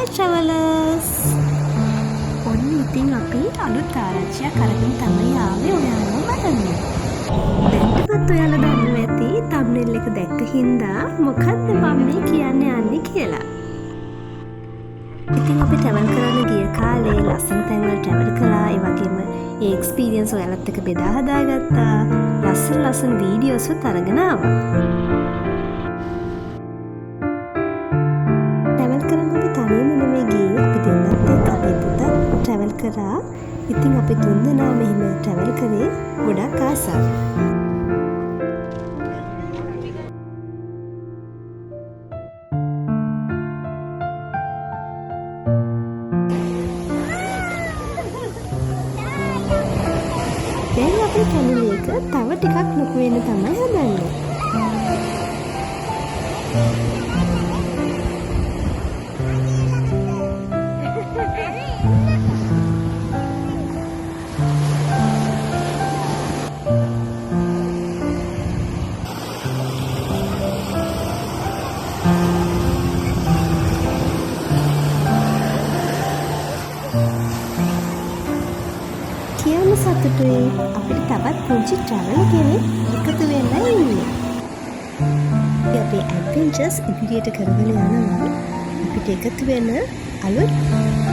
Hi travelers! ඔන්න ඉතින් අපි අලුත් ආරංචියක් අරගෙන තමයි ආවේ ඔයාලව බලන්න. දැන්ටමත් ඔයාලා දන්නවා ඇති thumbnail එක දැක්ක හින්දා මොකක්ද මම මේ කියන්න යන්නේ කියලා. ඉතින් අපි travel කරන්න ගිය කාලේ ලස්සන තැන්වල travel කළා. ඒ වගේම ඒ experience ඔයාලත් එක්ක බෙදා හදාගත්තා. ලස්සන videos උත් අරගෙන ආවා. travel කරා. ඉතින් අපි තුන්දෙනා මෙහෙම travel කරේ ගොඩක් ආසාවෙන්. දැන් අපේ family එක තව ටිකක් ලොකු වෙන්න තමයි හදන්නේ. කියන්න සතුටුයි අපිට තවත් පුංචි travel කෙනෙක් එකතු වෙලා ඉන්නේ. අපේ adventures ඉදිරියට කරගෙන යනවා. අපිට එකතු වෙන අලුත්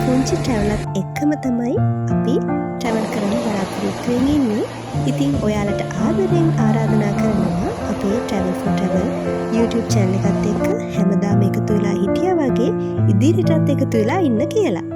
පුංචි travel එකම තමයි අපි travel කරන්න බලාපොරොත්තු වෙන්නේ ඉන්නේ. ඉතින් ඔයාලට ආදරෙන් ආරාධනා කරනවා අපේ travel for travel YouTube channel එකත් එක්ක හැමදාම එකතු වෙලා හිටියා වගේ ඉදිරියටත් එකතු වෙලා ඉන්න කියලා.